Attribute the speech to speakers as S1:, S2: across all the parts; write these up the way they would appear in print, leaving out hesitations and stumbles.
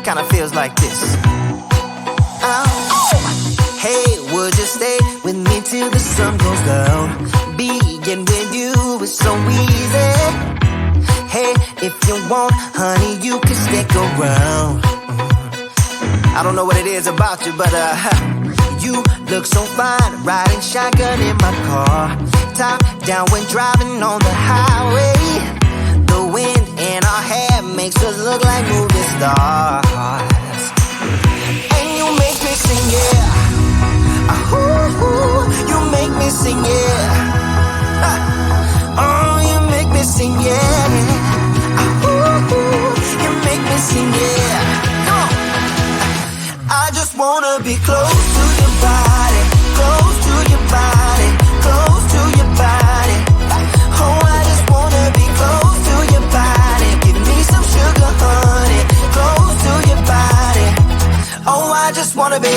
S1: kinda feels like this. Oh, hey, would you stay with me till the sun goes down? Being with you is so easy. Hey, if you want, honey, you can stick around. I don't know what it is about you, but you look so fine, riding shotgun in my car, top down when driving on the highway. The wind in our hair makes us look like movie stars. And you make me sing, yeah. Ooh, you make me sing, yeah. Oh, you make me sing, yeah. Ooh, you make me sing, yeah. Come on. I just wanna be close to your body, close to your body, close to your body. Oh, I just wanna be close to your body. Give me some sugar, honey, close to your body. Oh, I just wanna be.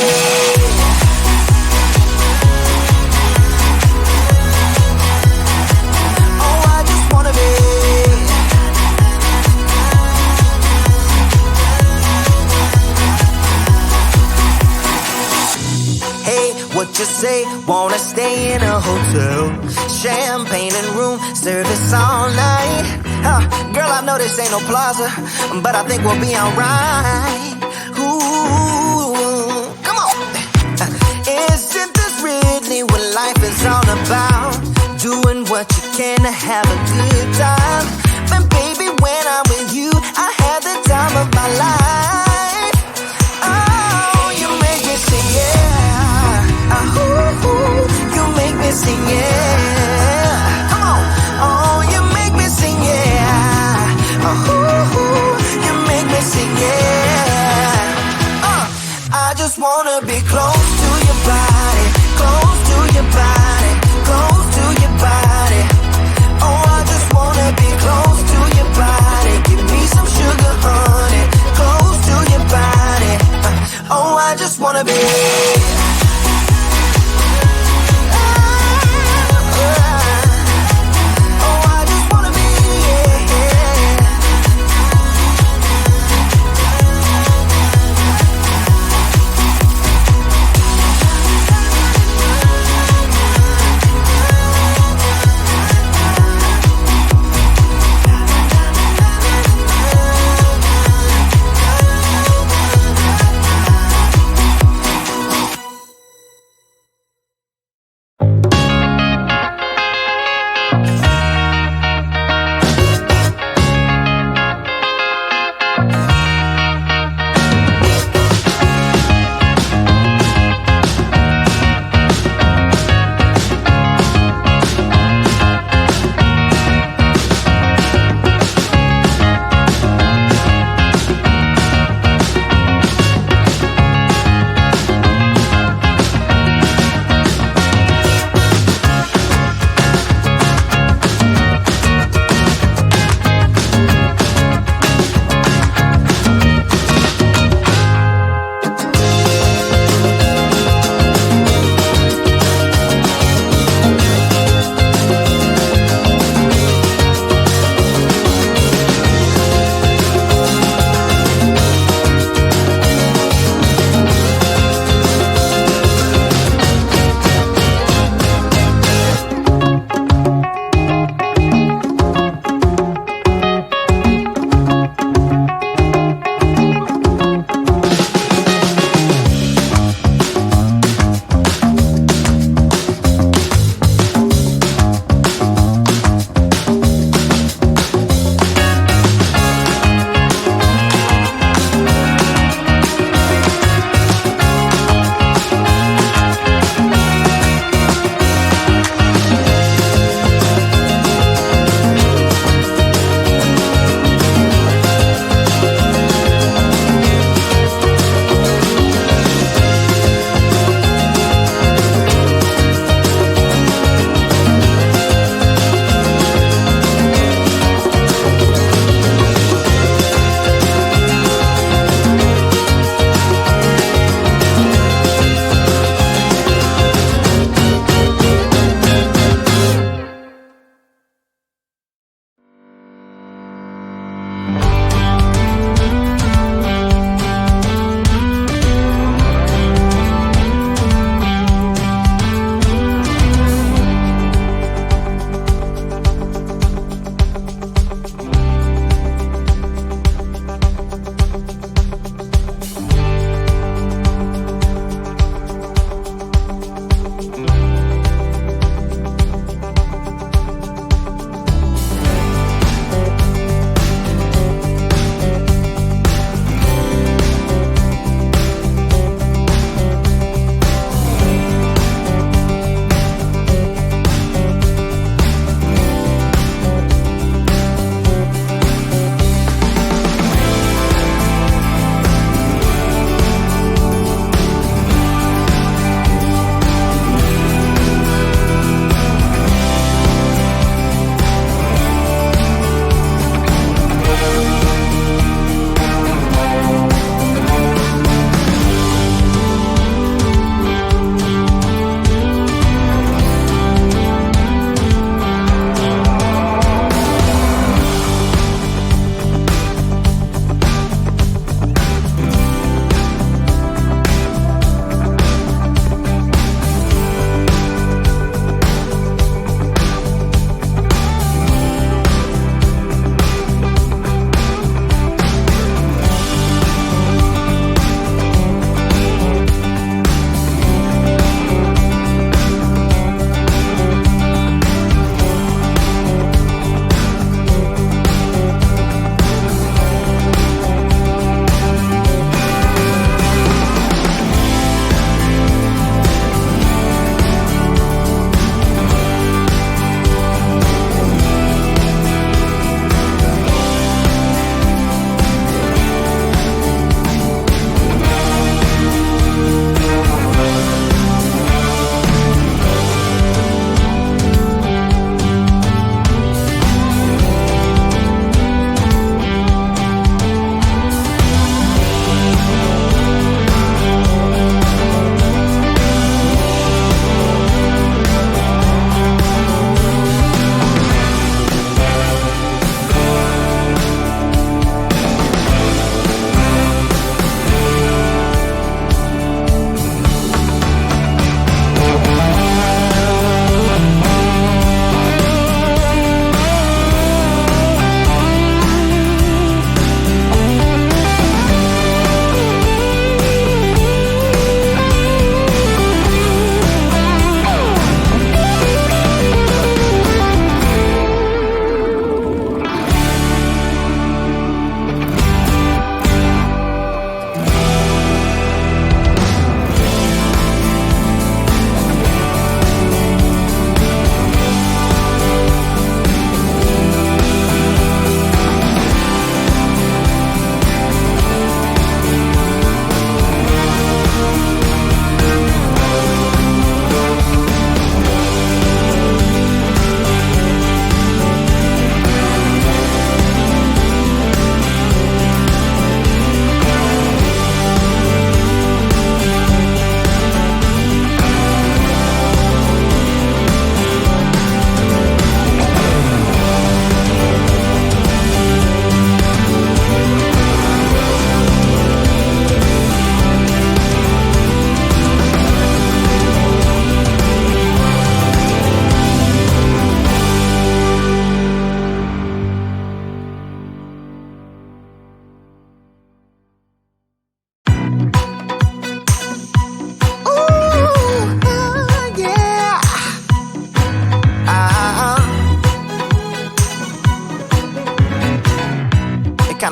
S1: Oh, I just wanna be. What you say? Wanna stay in a hotel? Champagne and room service all night. Girl, I know this ain't no plaza, but I think we'll be alright. Ooh, come on. Isn't this really what life is all about? Doing what you can to have a good time. But baby, when I'm with you, I have the time of my life. Oh, you make me sing, yeah. Ooh, you make me sing, yeah. Come on. Oh, you make me sing, yeah. Ooh, you make me sing, yeah. I just wanna be close to your body, close to your body, close to your body. Oh, I just wanna be close to your body. Give me some sugar, honey, close to your body. Oh, I just wanna be.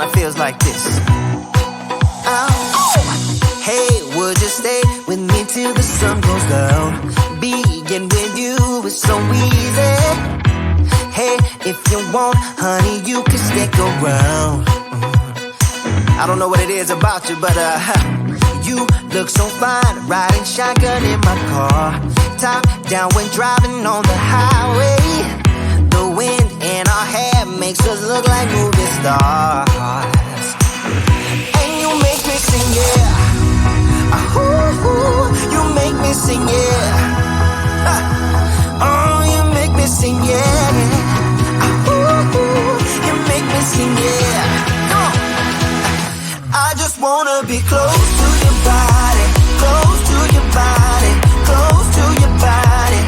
S1: kinda feels like this. Oh, hey, would you stay with me till the sun goes down? Being with you is so easy. Hey, if you want, honey, you can stick around. I don't know what it is about you, but you look so fine, riding shotgun in my car. Top down when driving on the highway. The wind in our hair makes us look like movie stars. And you make me sing, yeah. Ooh, you make me sing, yeah. Oh, you make me sing, yeah. Ooh, you make me sing, yeah. I just wanna be close to your body, close to your body, close to your body.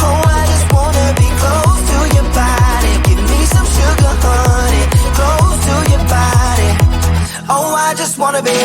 S1: Oh, I just wanna be close to your body. Give me some sugar, honey, close to your body. Oh, I just wanna be